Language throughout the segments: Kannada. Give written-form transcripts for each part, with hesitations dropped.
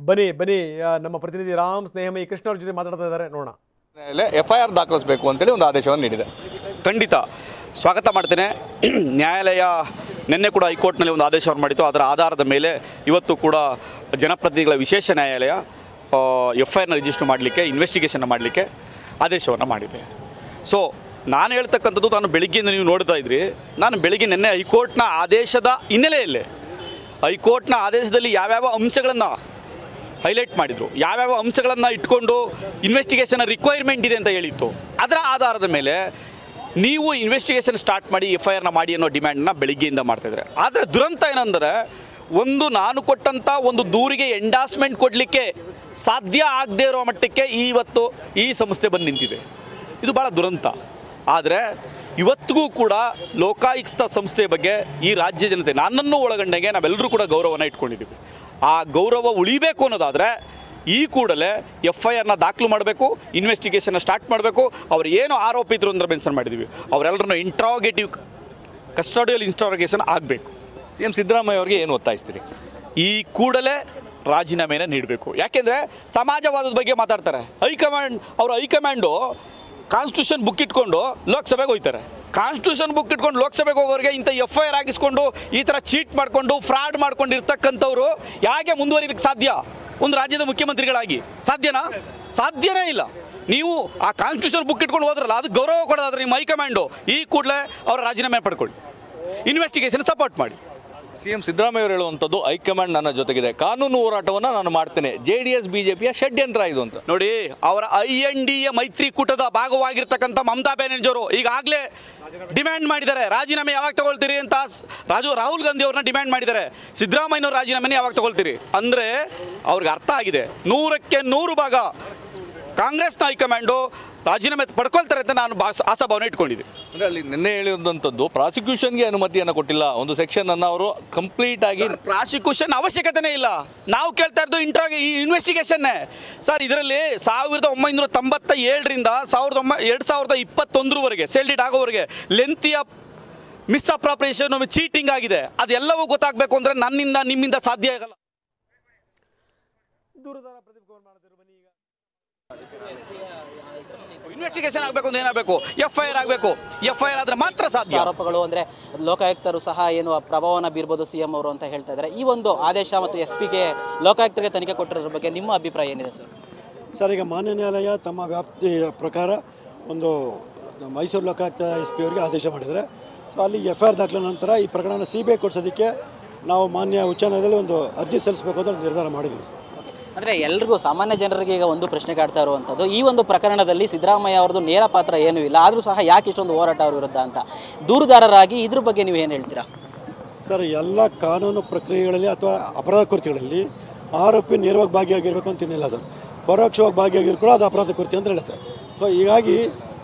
ಬನ್ನಿ ಬನ್ನಿ ನಮ್ಮ ಪ್ರತಿನಿಧಿ ರಾಮ್ ಸ್ನೇಹಮಯಿ ಕೃಷ್ಣ ಅವ್ರ ಜೊತೆ ಮಾತಾಡ್ತಾ ಇದ್ದಾರೆ, ನೋಡೋಣ. FIR ದಾಖಲಿಸಬೇಕು ಅಂತೇಳಿ ಒಂದು ಆದೇಶವನ್ನು ನೀಡಿದೆ. ಖಂಡಿತ ಸ್ವಾಗತ ಮಾಡ್ತೇನೆ. ನ್ಯಾಯಾಲಯ ನಿನ್ನೆ ಕೂಡ ಹೈಕೋರ್ಟ್ನಲ್ಲಿ ಒಂದು ಆದೇಶವನ್ನು ಮಾಡಿತ್ತು. ಅದರ ಆಧಾರದ ಮೇಲೆ ಇವತ್ತು ಕೂಡ ಜನಪ್ರತಿನಿಧಿಗಳ ವಿಶೇಷ ನ್ಯಾಯಾಲಯ FIRನ ರಿಜಿಸ್ಟರ್ ಮಾಡಲಿಕ್ಕೆ, ಇನ್ವೆಸ್ಟಿಗೇಷನ್ ಮಾಡಲಿಕ್ಕೆ ಆದೇಶವನ್ನು ಮಾಡಿದೆ. ಸೊ ನಾನು ಹೇಳ್ತಕ್ಕಂಥದ್ದು, ನಾನು ಬೆಳಿಗ್ಗೆಯಿಂದ ನೀವು ನೋಡ್ತಾ ಇದ್ರಿ, ನಾನು ಬೆಳಿಗ್ಗೆ ನಿನ್ನೆ ಹೈಕೋರ್ಟ್ನ ಆದೇಶದ ಹಿನ್ನೆಲೆಯಲ್ಲೇ ಹೈಕೋರ್ಟ್ನ ಆದೇಶದಲ್ಲಿ ಯಾವ್ಯಾವ ಅಂಶಗಳನ್ನು ಹೈಲೈಟ್ ಮಾಡಿದರು, ಯಾವ್ಯಾವ ಅಂಶಗಳನ್ನು ಇಟ್ಕೊಂಡು ಇನ್ವೆಸ್ಟಿಗೇಷನ್ ರಿಕ್ವೈರ್ಮೆಂಟ್ ಇದೆ ಅಂತ ಹೇಳಿತ್ತು, ಅದರ ಆಧಾರದ ಮೇಲೆ ನೀವು ಇನ್ವೆಸ್ಟಿಗೇಷನ್ ಸ್ಟಾರ್ಟ್ ಮಾಡಿ FIRನ ಮಾಡಿ ಅನ್ನೋ ಡಿಮ್ಯಾಂಡನ್ನ ಬೆಳಿಗ್ಗೆಯಿಂದ ಮಾಡ್ತಾಯಿದ್ದಾರೆ. ಆದರೆ ದುರಂತ ಏನಂದರೆ, ನಾನು ಕೊಟ್ಟಂಥ ಒಂದು ದೂರಿಗೆ ಎಂಡಾಸ್ಮೆಂಟ್ ಕೊಡಲಿಕ್ಕೆ ಸಾಧ್ಯ ಆಗದೇ ಇರೋ ಮಟ್ಟಕ್ಕೆ ಇವತ್ತು ಈ ಸಂಸ್ಥೆ ಬಂದು ನಿಂತಿದೆ. ಇದು ಭಾಳ ದುರಂತ. ಆದರೆ ಇವತ್ತಿಗೂ ಕೂಡ ಲೋಕಾಯುಕ್ತ ಸಂಸ್ಥೆಯ ಬಗ್ಗೆ ಈ ರಾಜ್ಯ ಜನತೆ, ನನ್ನನ್ನು ಒಳಗೊಂಡಂಗೆ ನಾವೆಲ್ಲರೂ ಕೂಡ ಗೌರವನ ಇಟ್ಕೊಂಡಿದ್ದೀವಿ. ಆ ಗೌರವ ಉಳಿಬೇಕು ಅನ್ನೋದಾದರೆ ಈ ಕೂಡಲೇ FIRನ ದಾಖಲು ಮಾಡಬೇಕು, ಇನ್ವೆಸ್ಟಿಗೇಷನ್ನ ಸ್ಟಾರ್ಟ್ ಮಾಡಬೇಕು. ಅವ್ರು ಏನು ಆರೋಪಿತರು ಅಂದ್ರೆ ಮೆನ್ಷನ್ ಮಾಡಿದ್ದೀವಿ, ಅವರೆಲ್ಲರನ್ನು ಇಂಟ್ರಾಗೇಟಿವ್ ಕಸ್ಟಡಿಯಲ್ ಇಂಟ್ರಾಗೇಷನ್ ಆಗಬೇಕು. CM ಸಿದ್ದರಾಮಯ್ಯ ಅವರಿಗೆ ಏನು ಒತ್ತಾಯಿಸ್ತೀರಿ? ಈ ಕೂಡಲೇ ರಾಜೀನಾಮೆಯನ್ನು ನೀಡಬೇಕು. ಯಾಕೆಂದರೆ ಸಮಾಜವಾದದ ಬಗ್ಗೆ ಮಾತಾಡ್ತಾರೆ. ಹೈಕಮಾಂಡು ಕಾನ್ಸ್ಟಿಟ್ಯೂಷನ್ ಬುಕ್ ಇಟ್ಕೊಂಡು ಲೋಕಸಭೆಗೆ ಹೋಗ್ತಾರೆ. ಕಾನ್ಸ್ಟಿಟ್ಯೂಷನ್ ಬುಕ್ ಇಟ್ಕೊಂಡು ಲೋಕಸಭೆಗೆ ಹೋಗೋರಿಗೆ ಇಂಥ FIR ಆಗಿಸ್ಕೊಂಡು ಈ ಥರ ಚೀಟ್ ಮಾಡಿಕೊಂಡು ಫ್ರಾಡ್ ಮಾಡ್ಕೊಂಡು ಇರ್ತಕ್ಕಂಥವ್ರು ಹೇಗೆ ಮುಂದುವರಿಲಿಕ್ಕೆ ಸಾಧ್ಯ? ಒಂದು ರಾಜ್ಯದ ಮುಖ್ಯಮಂತ್ರಿಗಳಾಗಿ ಸಾಧ್ಯನಾ? ಸಾಧ್ಯನೇ ಇಲ್ಲ. ನೀವು ಆ ಕಾನ್ಸ್ಟಿಟ್ಯೂಷನ್ ಬುಕ್ ಇಟ್ಕೊಂಡು ಹೋದ್ರಲ್ಲ, ಅದು ಗೌರವ ಕೊಡೋದಾದ್ರೆ ನಿಮ್ಮ ಹೈಕಮಾಂಡು ಈ ಕೂಡಲೇ ಅವರ ರಾಜೀನಾಮೆ ಪಡ್ಕೊಳ್ಳಿ, ಇನ್ವೆಸ್ಟಿಗೇಷನ್ ಸಪೋರ್ಟ್ ಮಾಡಿ. CM ಸಿದ್ದರಾಮಯ್ಯ ಅವರು ಹೇಳುವಂಥದ್ದು, ಹೈಕಮಾಂಡ್ ನನ್ನ ಜೊತೆಗಿದೆ, ಕಾನೂನು ಹೋರಾಟವನ್ನು ನಾನು ಮಾಡ್ತೇನೆ, JDS BJPಯ ಷಡ್ಯಂತ್ರ ಇದು ಅಂತ. ನೋಡಿ, ಅವರ INDA ಮೈತ್ರಿಕೂಟದ ಭಾಗವಾಗಿರ್ತಕ್ಕಂಥ ಮಮತಾ ಬ್ಯಾನರ್ಜಿ ಅವರು ಈಗಾಗಲೇ ಡಿಮ್ಯಾಂಡ್ ಮಾಡಿದ್ದಾರೆ, ರಾಜೀನಾಮೆ ಯಾವಾಗ ತಗೊಳ್ತೀರಿ ಅಂತ. ರಾಹುಲ್ ಗಾಂಧಿ ಅವ್ರನ್ನ ಡಿಮ್ಯಾಂಡ್ ಮಾಡಿದ್ದಾರೆ, ಸಿದ್ದರಾಮಯ್ಯನವ್ರ ರಾಜೀನಾಮೆನೇ ಯಾವಾಗ ತಗೊಳ್ತೀರಿ ಅಂದರೆ ಅವ್ರಿಗೆ ಅರ್ಥ ಆಗಿದೆ, 100ಕ್ಕೆ 100 ಭಾಗ ಕಾಂಗ್ರೆಸ್ನ ಹೈಕಮಾಂಡು ರಾಜೀನಾಮೆ ಪಡ್ಕೊಳ್ತಾರೆ ಅಂತ ನಾನು ಆಶಾಭಾವನೆ ಇಟ್ಕೊಂಡಿದ್ದೆ. ಅಂದರೆ ಅಲ್ಲಿ ನಿನ್ನೆ ಹೇಳಿದಂಥದ್ದು ಪ್ರಾಸಿಕ್ಯೂಷನ್ಗೆ ಅನುಮತಿಯನ್ನು ಕೊಟ್ಟಿಲ್ಲ, ಒಂದು ಸೆಕ್ಷನನ್ನು ಅವರು ಕಂಪ್ಲೀಟ್ ಆಗಿ. ಪ್ರಾಸಿಕ್ಯೂಷನ್ ಅವಶ್ಯಕತೆನೇ ಇಲ್ಲ, ನಾವು ಕೇಳ್ತಾ ಇರೋದು ಇನ್ವೆಸ್ಟಿಗೇಷನ್ನೇ ಸರ್. ಇದರಲ್ಲಿ 1997ರಿಂದ 2021ವರೆಗೆ ಸೇಲ್ಡಿಟ್ ಆಗೋವರೆಗೆ ಲೆಂತಿಯ ಮಿಸ್ಅಪ್ರಾಪ್ರಿಯೇಷನ್, ಚೀಟಿಂಗ್ ಆಗಿದೆ. ಅದೆಲ್ಲವೂ ಗೊತ್ತಾಗಬೇಕು ಅಂದರೆ ನನ್ನಿಂದ ನಿಮ್ಮಿಂದ ಸಾಧ್ಯ ಆಗಲ್ಲ. ದೂರದಾರ ಪ್ರದೀಪ್ ಕುಮಾರ್ ಮಾಡ್ತಿದ್ರು, ಬನ್ನಿ. ಈಗ ಇನ್ವೆಸ್ಟಿಗೇಷನ್ ಆಗಬೇಕು ಅಂದ್ರೆ ಏನಾಗಬೇಕು? FIR ಆಗಬೇಕು. FIR ಆದರೆ ಮಾತ್ರ ಸಾಧ್ಯ. ಆರೋಪಗಳು ಅಂದರೆ ಲೋಕಾಯುಕ್ತರು ಸಹ ಏನು ಪ್ರಭಾವನ ಬೀರ್ಬೋದು CM ಅವರು ಅಂತ ಹೇಳ್ತಾ ಇದ್ದಾರೆ. ಈ ಒಂದು ಆದೇಶ ಮತ್ತು SPಗೆ ಲೋಕಾಯುಕ್ತರಿಗೆ ತನಿಖೆ ಕೊಟ್ಟಿರೋದ್ರ ಬಗ್ಗೆ ನಿಮ್ಮ ಅಭಿಪ್ರಾಯ ಏನಿದೆ ಸರ್? ಸರ್, ಈಗ ಮಾನ್ಯ ನ್ಯಾಯಾಲಯ ತಮ್ಮ ವ್ಯಾಪ್ತಿಯ ಪ್ರಕಾರ ಒಂದು ಮೈಸೂರು ಲೋಕಾಯುಕ್ತ SP ಅವರಿಗೆ ಆದೇಶ ಮಾಡಿದರೆ, ಸೊ ಅಲ್ಲಿ FIR ದಾಖಲೆ ನಂತರ ಈ ಪ್ರಕರಣನ CBI ಕೊಡಿಸೋದಕ್ಕೆ ನಾವು ಮಾನ್ಯ ಉಚ್ಚ ನ್ಯಾಯಾಲಯದಲ್ಲಿ ಒಂದು ಅರ್ಜಿ ಸಲ್ಲಿಸಬೇಕು ಅಂತ ನಿರ್ಧಾರ ಮಾಡಿದ್ವಿ. ಅಂದರೆ ಎಲ್ರಿಗೂ ಸಾಮಾನ್ಯ ಜನರಿಗೆ ಈಗ ಒಂದು ಪ್ರಶ್ನೆ ಕಾಡ್ತಾ ಇರುವಂಥದ್ದು, ಈ ಒಂದು ಪ್ರಕರಣದಲ್ಲಿ ಸಿದ್ದರಾಮಯ್ಯ ಅವ್ರದ್ದು ನೇರ ಪಾತ್ರ ಏನೂ ಇಲ್ಲ, ಆದರೂ ಸಹ ಯಾಕೆ ಇಷ್ಟೊಂದು ಹೋರಾಟ ಅವ್ರ ವಿರುದ್ಧ ಅಂತ. ದೂರುದಾರರಾಗಿ ಇದ್ರ ಬಗ್ಗೆ ನೀವು ಏನು ಹೇಳ್ತೀರಾ? ಸರ್, ಎಲ್ಲ ಕಾನೂನು ಪ್ರಕ್ರಿಯೆಗಳಲ್ಲಿ ಅಥವಾ ಅಪರಾಧ ಕೃತ್ಯಗಳಲ್ಲಿ ಆರೋಪಿ ನೇರವಾಗಿ ಭಾಗಿಯಾಗಿರಬೇಕು ಅಂತೇನಿಲ್ಲ ಸರ್. ಪರೋಕ್ಷವಾಗಿ ಭಾಗಿಯಾಗಿರೋ ಕೂಡ ಅದು ಅಪರಾಧ ಕೃತ್ಯ ಅಂತ ಹೇಳುತ್ತೆ. ಸೊ ಹೀಗಾಗಿ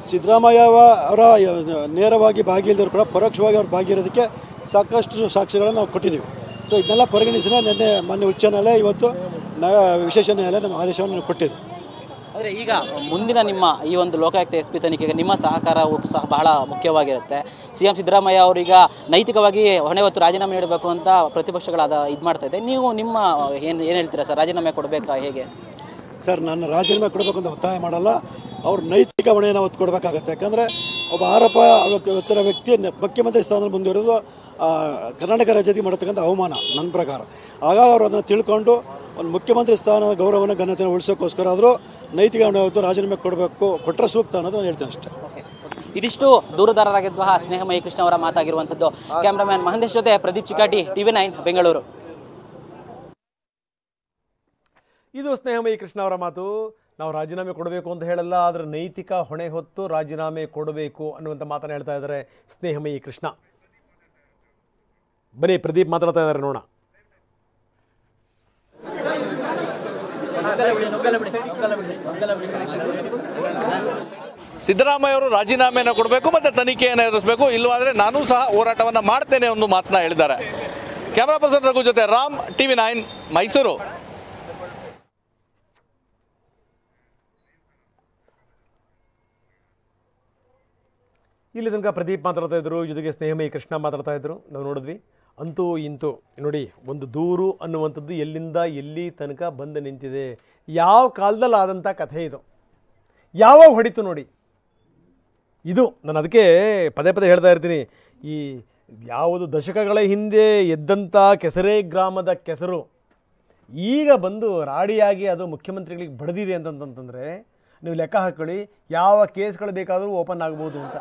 ಸಿದ್ದರಾಮಯ್ಯ ಅವರ ನೇರವಾಗಿ ಭಾಗಿಯಿಲ್ಲದ್ರು ಕೂಡ ಪರೋಕ್ಷವಾಗಿ ಅವ್ರು ಭಾಗಿರೋದಕ್ಕೆ ಸಾಕಷ್ಟು ಸಾಕ್ಷ್ಯಗಳನ್ನು ನಾವು ಕೊಟ್ಟಿದ್ದೀವಿ. ಸೊ ಇದನ್ನೆಲ್ಲ ಪರಿಗಣಿಸಿ ನಿನ್ನೆ ಮಾನ್ಯ ಉಚ್ಚ ನ್ಯಾಯಾಲಯ ಇವತ್ತು ವಿಶೇಷ ನ್ಯಾಯಾಲಯ ನಮ್ಮ ಆದೇಶವನ್ನು ಕೊಟ್ಟಿದೆ. ಆದರೆ ಈಗ ಮುಂದಿನ ನಿಮ್ಮ ಈ ಒಂದು ಲೋಕಾಯುಕ್ತ SP ತನಿಖೆಗೆ ನಿಮ್ಮ ಸಹಕಾರವೂ ಸಹ ಬಹಳ ಮುಖ್ಯವಾಗಿರುತ್ತೆ. CM ಸಿದ್ದರಾಮಯ್ಯ ಅವರೀಗ ನೈತಿಕವಾಗಿ ಹೊಣೆ ಹೊತ್ತು ರಾಜೀನಾಮೆ ನೀಡಬೇಕು ಅಂತ ಪ್ರತಿಪಕ್ಷಗಳಾದ ಇದು ಮಾಡ್ತಾ ಇದೆ. ನೀವು ನಿಮ್ಮ ಏನು ಹೇಳ್ತೀರಾ ಸರ್? ರಾಜೀನಾಮೆ ಕೊಡಬೇಕಾ, ಹೇಗೆ? ಸರ್, ನಾನು ರಾಜೀನಾಮೆ ಕೊಡಬೇಕು ಅಂತ ಒತ್ತಾಯ ಮಾಡಲ್ಲ, ಅವ್ರ ನೈತಿಕ ಹೊಣೆಯನ್ನು ಒತ್ತು ಕೊಡಬೇಕಾಗತ್ತೆ. ಯಾಕಂದರೆ ಒಬ್ಬ ಆರೋಪ ವ್ಯಕ್ತಿ ಮುಖ್ಯಮಂತ್ರಿ ಸ್ಥಾನದಲ್ಲಿ ಮುಂದುವರೆದು ಕರ್ನಾಟಕ ರಾಜ್ಯಕ್ಕೆ ಮಾಡತಕ್ಕಂಥ ಅವಮಾನ ನನ್ನ ಪ್ರಕಾರ. ಹಾಗಾಗಿ ಅವರು ಅದನ್ನು ತಿಳ್ಕೊಂಡು ಒಂದು ಮುಖ್ಯಮಂತ್ರಿ ಸ್ಥಾನದ ಗೌರವನ ಘನತೆಯನ್ನು ಉಳಿಸೋಕ್ಕೋಸ್ಕರ ಆದರೂ ನೈತಿಕ ಹೊಣೆ ಹೊತ್ತು ರಾಜೀನಾಮೆ ಕೊಟ್ಟರೆ ಸೂಕ್ತ ಅನ್ನೋದು ನಾನು ಹೇಳ್ತೇನೆ ಅಷ್ಟೇ. ಇದಿಷ್ಟು ದೂರುದಾರರಾಗಿದ್ದ ಸ್ನೇಹಮಯಿ ಕೃಷ್ಣ ಅವರ ಮಾತಾಗಿರುವಂಥದ್ದು. ಕ್ಯಾಮ್ರಾಮ್ಯಾನ್ ಮಹಂತೇಶ್ ಜೊತೆ ಪ್ರದೀಪ್ ಚಿಕಾಟಿ, TV9 ಬೆಂಗಳೂರು. ಇದು ಸ್ನೇಹಮಯಿ ಕೃಷ್ಣ ಅವರ ಮಾತು. ನಾವು ರಾಜೀನಾಮೆ ಕೊಡಬೇಕು ಅಂತ ಹೇಳಲ್ಲ, ಆದರೆ ನೈತಿಕ ಹೊಣೆ ಹೊತ್ತು ರಾಜೀನಾಮೆ ಕೊಡಬೇಕು ಅನ್ನುವಂಥ ಮಾತನ್ನು ಹೇಳ್ತಾ ಇದ್ದಾರೆ ಸ್ನೇಹಮಯಿ ಕೃಷ್ಣ. ಬನ್ನಿ, ಪ್ರದೀಪ್ ಮಾತಾಡ್ತಾ ಇದ್ದಾರೆ, ನೋಡೋಣ. ಸಿದ್ದರಾಮಯ್ಯ ಅವರು ರಾಜೀನಾಮೆಯನ್ನು ಕೊಡಬೇಕು ಮತ್ತು ತನಿಖೆಯನ್ನು ಎದುರಿಸಬೇಕು, ಇಲ್ಲವಾದರೆ ನಾನು ಸಹ ಹೋರಾಟವನ್ನು ಮಾಡ್ತೇನೆ ಒಂದು ಮಾತನ್ನ ಹೇಳಿದ್ದಾರೆ. ಕ್ಯಾಮರಾ ಪರ್ಸನ್ ರಘು ಜೊತೆ ರಾಮ್, TV9 ಮೈಸೂರು. ಇಲ್ಲಿ ತನಕ ಪ್ರದೀಪ್ ಮಾತಾಡ್ತಾ ಇದ್ರು, ಜೊತೆಗೆ ಸ್ನೇಹಮಯಿ ಕೃಷ್ಣ ಮಾತಾಡ್ತಾ ಇದ್ರು, ನಾವು ನೋಡಿದ್ವಿ. ಅಂತೂ ಇಂತೂ ನೋಡಿ, ಒಂದು ದೂರು ಅನ್ನುವಂಥದ್ದು ಎಲ್ಲಿಂದ ಎಲ್ಲಿ ತನಕ ಬಂದು ನಿಂತಿದೆ. ಯಾವ ಕಾಲದಲ್ಲಿ ಆದಂಥ ಕಥೆ ಇದು, ಯಾವಾಗ ಹೊಡಿತು ನೋಡಿ. ಇದು ನಾನು ಅದಕ್ಕೆ ಪದೇ ಪದೇ ಹೇಳ್ತಾ ಇರ್ತೀನಿ, ಈ ಯಾವುದು ದಶಕಗಳ ಹಿಂದೆ ಎದ್ದಂಥ ಕೆಸರೇ ಗ್ರಾಮದ ಕೆಸರು ಈಗ ಬಂದು ರಾಡಿಯಾಗಿ ಅದು ಮುಖ್ಯಮಂತ್ರಿಗಳಿಗೆ ಬಡಿದಿದೆ ಅಂತಂತಂದರೆ ನೀವು ಲೆಕ್ಕ ಹಾಕ್ಕೊಳ್ಳಿ ಯಾವ ಕೇಸ್ಗಳು ಬೇಕಾದರೂ ಓಪನ್ ಆಗ್ಬೋದು ಅಂತ.